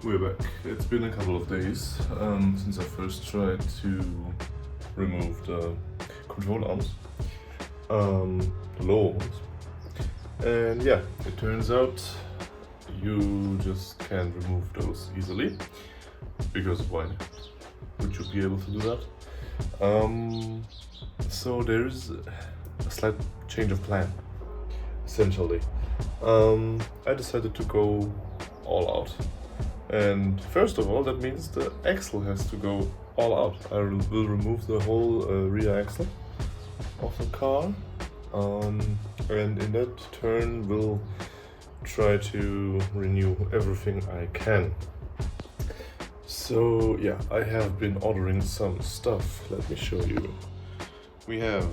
We're back. It's been a couple of days since I first tried to remove the control arms, the lower ones. And yeah, it turns out you just can't remove those easily, because why would you be able to do that? So there's a slight change of plan, essentially. I decided to go all out. And first of all, that means the axle has to go all out. I will remove the whole rear axle of the car, and in that turn will try to renew everything I can. So yeah, I have been ordering some stuff. Let me show you. We have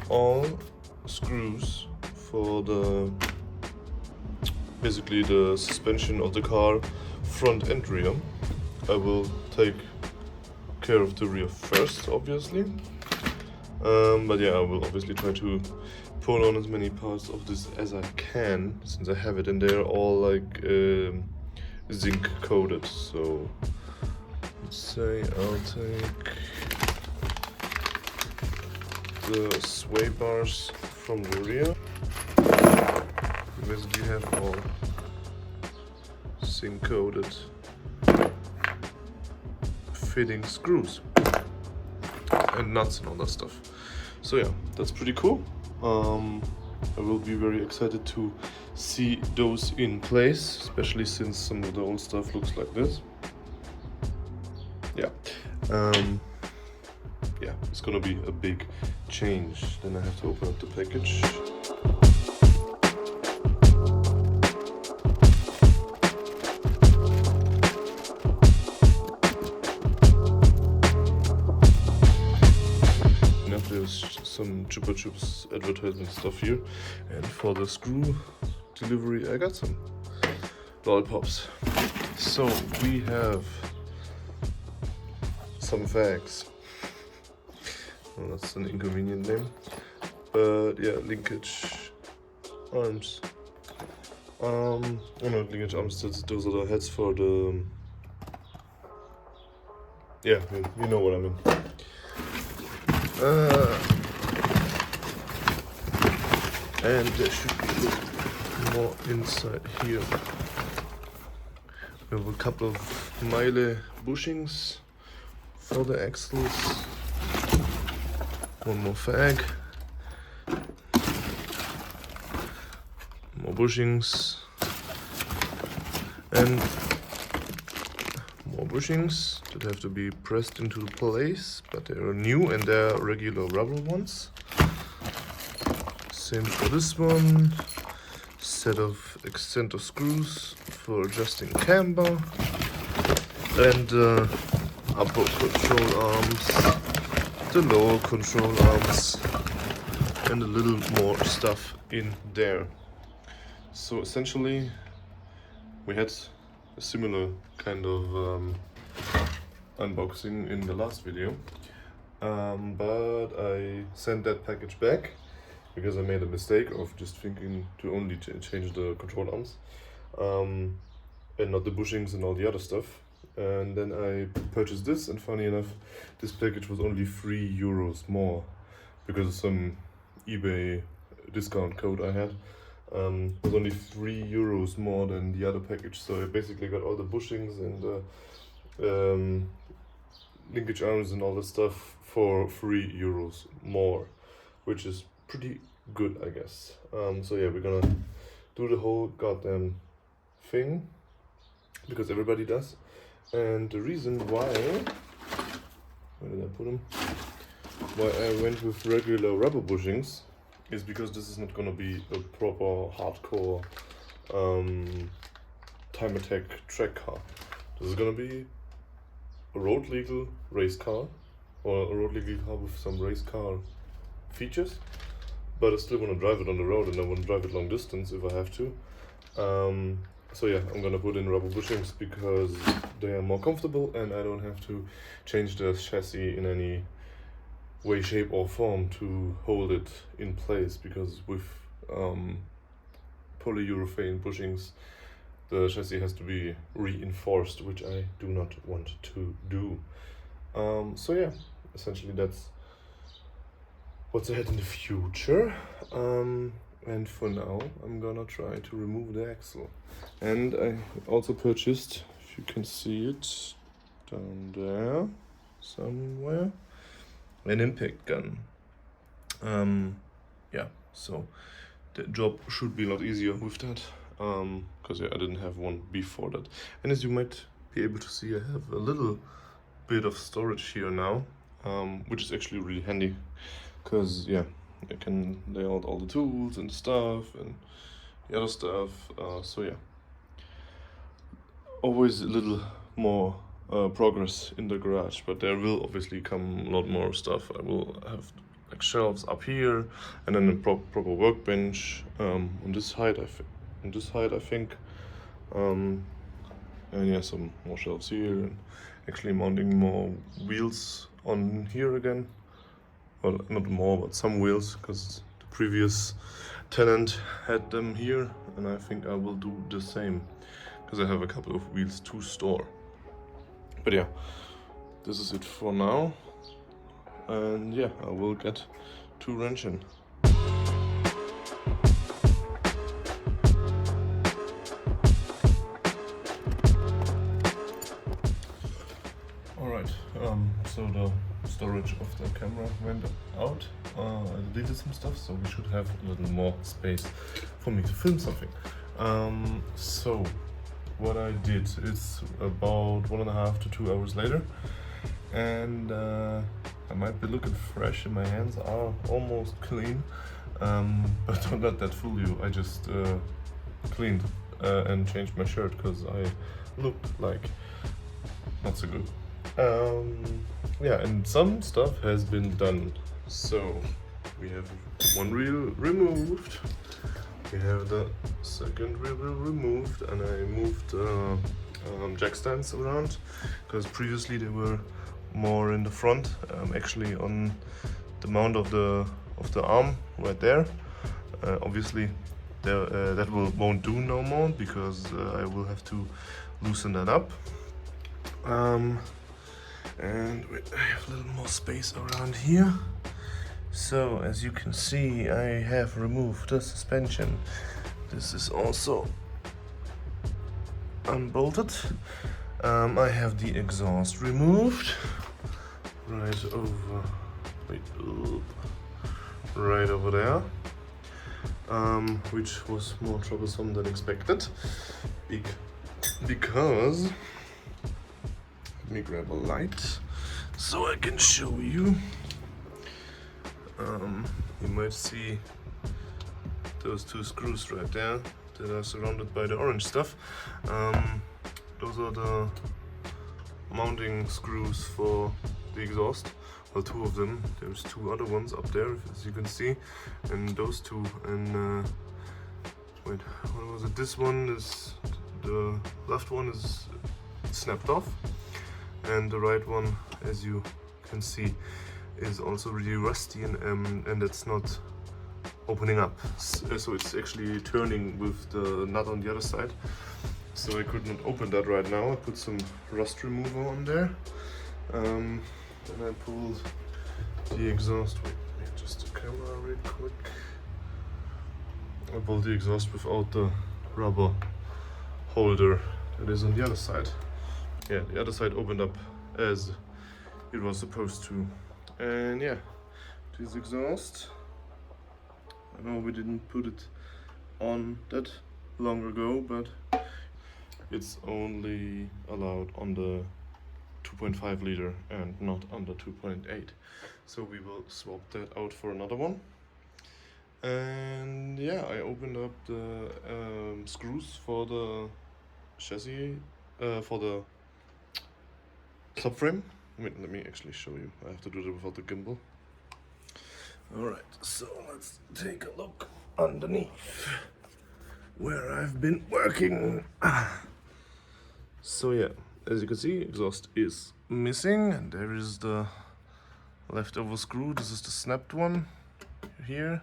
all screws for basically the suspension of the car, front and rear. I will take care of the rear first, obviously. But yeah, I will obviously try to pull on as many parts of this as I can, since I have it in there all like zinc coated. So let's say I'll take the sway bars from the rear. Basically have all zinc coated fitting screws and nuts and all that stuff. So yeah, that's pretty cool. I will be very excited to see those in place, especially since some of the old stuff looks like this. Yeah, yeah, it's gonna be a big change. Then I have to open up the package. There's some Chupa Chups advertisement stuff here, and for the screw delivery I got some lollipops. So we have some fags. Well, that's an inconvenient name, but yeah, linkage arms. Oh no, linkage arms. Those are the heads for the. Yeah, you know what I mean. And there should be more inside here. We have a couple of Meile bushings for the axles. One more fag. More bushings. And more bushings that have to be pressed into place, but they are new and they're regular rubber ones. Same for this one. Set of extender screws for adjusting camber, and upper control arms, the lower control arms, and a little more stuff in there. So essentially we had a similar kind of unboxing in the last video, but I sent that package back because I made a mistake of just thinking to only change the control arms and not the bushings and all the other stuff. And then I purchased this, and funny enough, this package was only €3 more because of some eBay discount code I had. It was only €3 more than the other package, so I basically got all the bushings and the linkage arms and all that stuff for €3 more, which is pretty good, I guess. So yeah, we're gonna do the whole goddamn thing because everybody does. And the reason why did I put them? Why I went with regular rubber bushings is because this is not gonna be a proper hardcore time attack track car. This is gonna be a road legal race car, or a road legal car with some race car features, but I still want to drive it on the road, and I want to drive it long distance if I have to. So yeah, I'm gonna put in rubber bushings because they are more comfortable and I don't have to change the chassis in any way, shape or form to hold it in place, because with polyurethane bushings the chassis has to be reinforced, which I do not want to do. So yeah, essentially that's what's ahead in the future. And for now, I'm gonna try to remove the axle. And I also purchased, if you can see it, down there somewhere, an impact gun. Yeah, so the job should be a lot easier with that, because yeah, I didn't have one before that. And as you might be able to see, I have a little bit of storage here now, which is actually really handy, because yeah, I can lay out all the tools and stuff and the other stuff. So yeah, always a little more progress in the garage, but there will obviously come a lot more stuff. I will have like shelves up here, and then a proper workbench on this height. I think, and yeah, some more shelves here, and actually mounting more wheels on here again. Well, not more, but some wheels, because the previous tenant had them here, and I think I will do the same, because I have a couple of wheels to store. But yeah, this is it for now, and yeah, I will get to wrenching. Alright, so the storage of the camera went out. I deleted some stuff, so we should have a little more space for me to film something. So what I did is about 1.5 to 2 hours later, and I might be looking fresh, and my hands are almost clean, but don't let that fool you. I just cleaned and changed my shirt because I looked like not so good. Yeah, and some stuff has been done. So we have one wheel removed, we have the second wheel removed, and I moved jack stands around, because previously they were more in the front, actually on the mount of the arm right there. Obviously that won't do no more, because I will have to loosen that up. And I have a little more space around here. So as you can see, I have removed the suspension. This is also unbolted. I have the exhaust removed right over, right over there, which was more troublesome than expected, because let me grab a light so I can show you. You might see those two screws right there that are surrounded by the orange stuff. Those are the mounting screws for the exhaust. Well, two of them. There's two other ones up there, as you can see, and those two. And wait, what was it? This one is, the left one is snapped off, and the right one, as you can see, is also really rusty, and it's not opening up. So it's actually turning with the nut on the other side. So I could not open that right now. I put some rust remover on there. Then I pulled the exhaust. Wait, let me adjust the camera real quick. I pulled the exhaust without the rubber holder that is on the other side. Yeah, the other side opened up as it was supposed to. And yeah, this exhaust, I know we didn't put it on that long ago, but it's only allowed on the 2.5 liter and not on the 2.8. So we will swap that out for another one. And yeah, I opened up the screws for the chassis, for the subframe. Wait, let me actually show you. I have to do that without the gimbal. Alright, so let's take a look underneath where I've been working. So yeah, as you can see, exhaust is missing, and there is the leftover screw. This is the snapped one here,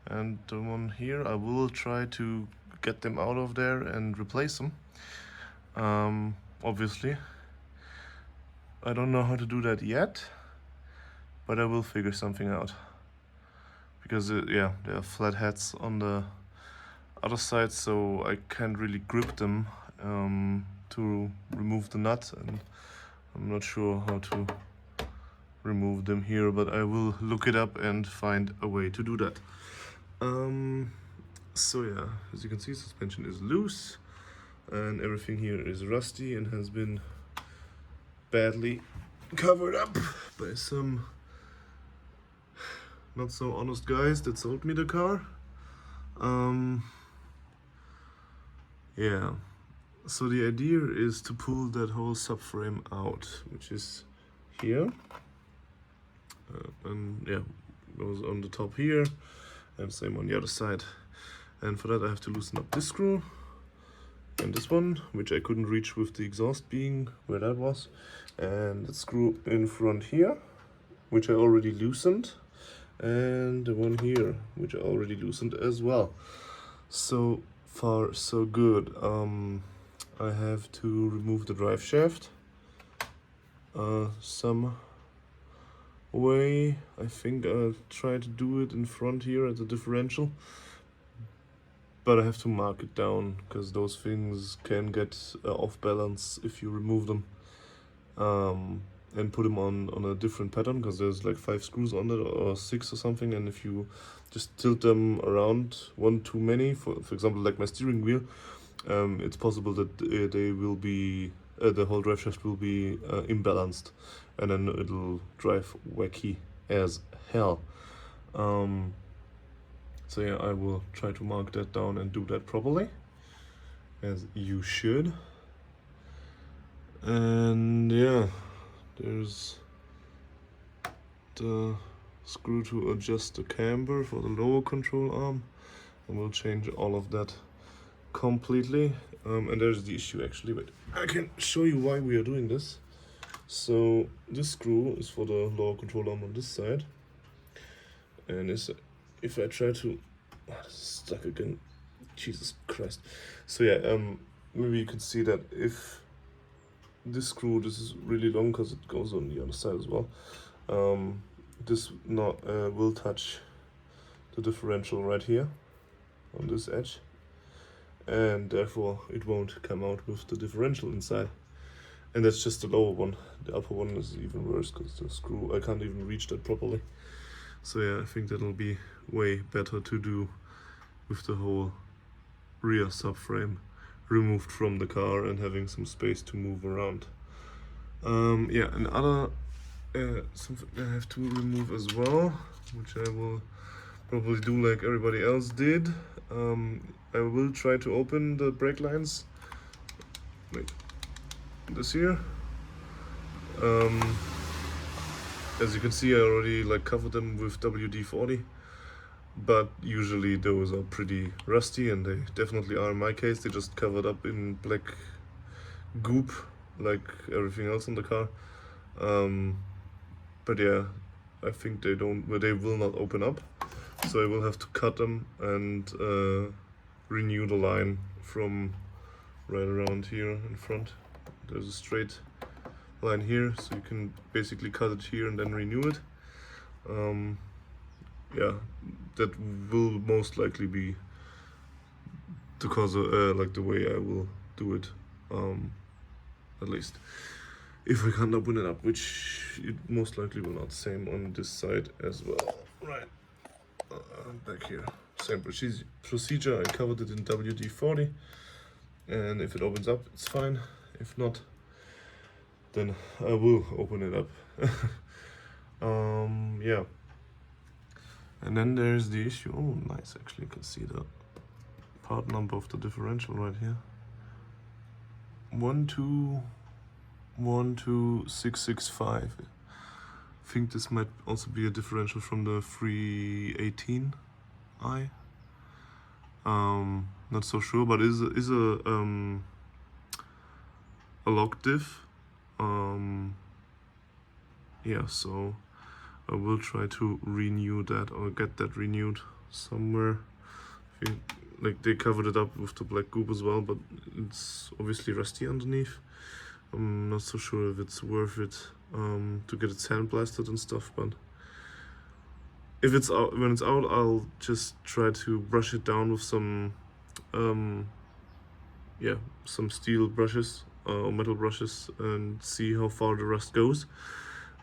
and the one here I will try to get them out of there and replace them. Obviously. I don't know how to do that yet, but I will figure something out. Because, yeah, there are flat heads on the other side, so I can't really grip them to remove the nut, and I'm not sure how to remove them here, but I will look it up and find a way to do that. So yeah, as you can see, suspension is loose and everything here is rusty and has been badly covered up by some not so honest guys that sold me the car. Yeah, so the idea is to pull that whole subframe out, which is here, and yeah, goes on the top here, and same on the other side. And for that I have to loosen up this screw and this one, which I couldn't reach with the exhaust being where that was, and the screw in front here, which I already loosened, and the one here, which I already loosened as well. So far so good. I have to remove the drive shaft some way. I think I'll try to do it in front here at the differential, but I have to mark it down because those things can get off balance if you remove them, and put them on a different pattern, because there's like 5 screws on it or 6 or something, and if you just tilt them around one too many, for example like my steering wheel, it's possible that they will be the whole drive shaft will be imbalanced, and then it'll drive wacky as hell. So yeah, I will try to mark that down and do that properly, as you should. And yeah, there's the screw to adjust the camber for the lower control arm, and we'll change all of that completely. And there's the issue actually, but I can show you why we are doing this. So this screw is for the lower control arm on this side, and if I try to, this is stuck again, Jesus Christ. So yeah, maybe you can see that if this screw, this is really long because it goes on the other side as well, this will touch the differential right here on this edge, and therefore it won't come out with the differential inside. And that's just the lower one. The upper one is even worse because the screw, I can't even reach that properly. So yeah, I think that'll be way better to do with the whole rear subframe removed from the car and having some space to move around. Yeah, another something I have to remove as well, which I will probably do like everybody else did. I will try to open the brake lines like this here. As you can see, I already like covered them with WD-40, but usually those are pretty rusty, and they definitely are in my case. They just covered up in black goop like everything else on the car. But yeah, I think they will not open up, so I will have to cut them and renew the line from right around here in front. There's a straight line here, so you can basically cut it here and then renew it. Yeah, that will most likely be the cause of like the way I will do it, at least if I can't open it up, which it most likely will not. Same on this side as well. Right, back here, same procedure. I covered it in WD-40, and if it opens up, it's fine. If not, then I will open it up. Yeah. And then there's the issue. Oh, nice, actually, you can see the part number of the differential right here. 121665. I think this might also be a differential from the 318i. Not so sure, but is a log diff. Yeah, so I will try to renew that or get that renewed somewhere. like they covered it up with the black goop as well, but it's obviously rusty underneath. I'm not so sure if it's worth it to get it sandblasted and stuff, but if it's out, when it's out, I'll just try to brush it down with some some steel brushes or metal brushes and see how far the rust goes,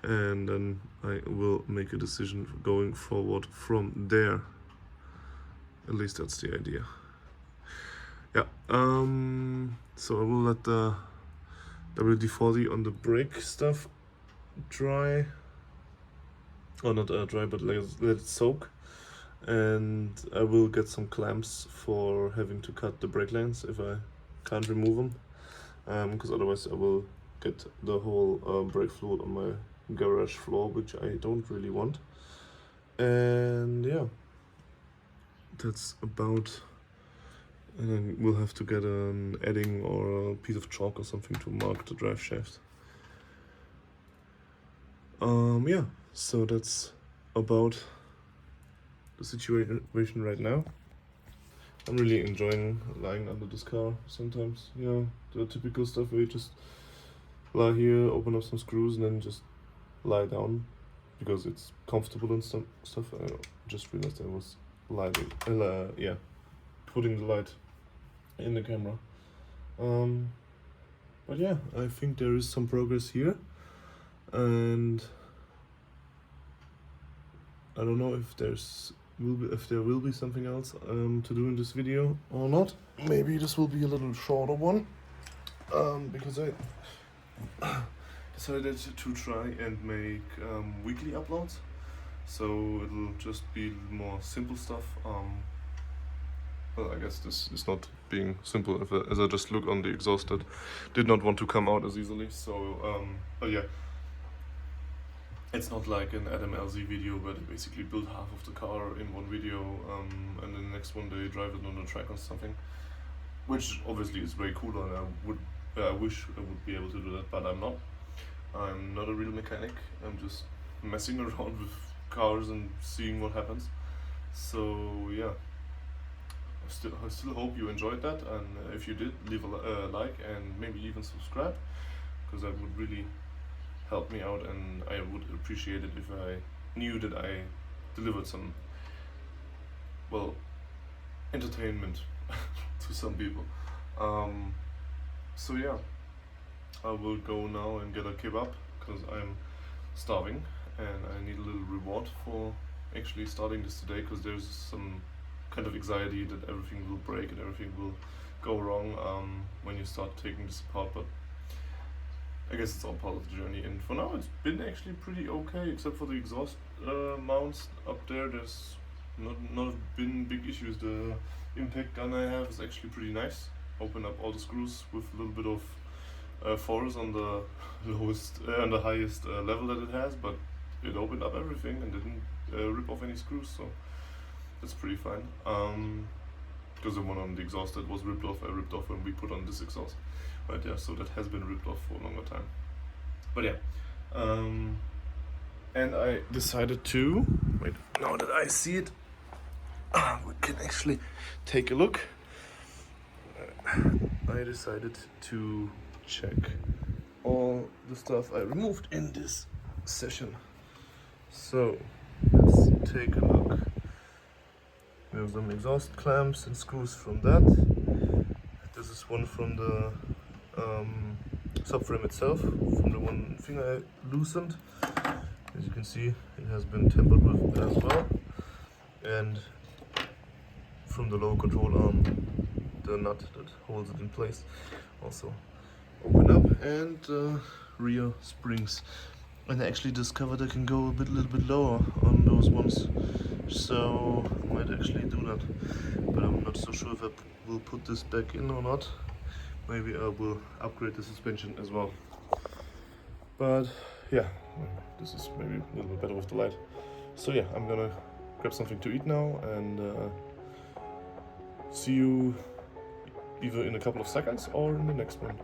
and then I will make a decision going forward from there. At least that's the idea. Yeah, so I will let the WD-40 on the brake stuff dry, or not dry, but let it soak, and I will get some clamps for having to cut the brake lines if I can't remove them, because otherwise I will get the whole brake fluid on my garage floor, which I don't really want. And yeah, that's about. And then we'll have to get an edding or a piece of chalk or something to mark the drive shaft. Yeah, so that's about the situation right now. I'm really enjoying lying under this car sometimes. You know, the typical stuff where you just lie here, open up some screws, and then just lie down because it's comfortable and stuff. I just realized I was lighting, putting the light in the camera. But yeah, I think there is some progress here, and I don't know if there will be something else to do in this video or not. Maybe this will be a little shorter one, because I decided to try and make weekly uploads, so it'll just be more simple stuff. Well, I guess this is not being simple as I just look on the exhaust that did not want to come out as easily. So, but yeah, it's not like an Adam LZ video where they basically build half of the car in one video, and then the next one they drive it on the track or something, which obviously is way cooler, and I wish I would be able to do that, but I'm not. I'm not a real mechanic. I'm just messing around with cars and seeing what happens. So yeah. I still hope you enjoyed that, and if you did, leave a like and maybe even subscribe, because that would really help me out, and I would appreciate it if I knew that I delivered some, well, entertainment to some people. So yeah, I will go now and get a kebab because I'm starving and I need a little reward for actually starting this today, because there's some kind of anxiety that everything will break and everything will go wrong when you start taking this apart, but I guess it's all part of the journey, and for now it's been actually pretty okay, except for the exhaust mounts up there. There's not been big issues. The impact gun I have is actually pretty nice. Open up all the screws with a little bit of force on the lowest and the highest level that it has, but it opened up everything and didn't rip off any screws, so that's pretty fine. Because the one on the exhaust that was ripped off, I ripped off when we put on this exhaust. Right, yeah, so that has been ripped off for a longer time. But yeah, and I decided to, wait, now that I see it, we can actually take a look. I decided to check all the stuff I removed in this session. So, let's take a look. We have some exhaust clamps and screws from that. This is one from the subframe itself, from the one thing I loosened. As you can see, it has been tampered with as well. And from the lower control arm, the nut that holds it in place also open up, and rear springs. And I actually discovered I can go a little bit lower on those ones, so I might actually do that. But I'm not so sure if I will put this back in or not. Maybe I will upgrade the suspension as well. But yeah, this is maybe a little bit better with the light. So yeah, I'm gonna grab something to eat now, and see you either in a couple of seconds or in the next one.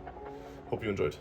Hope you enjoyed.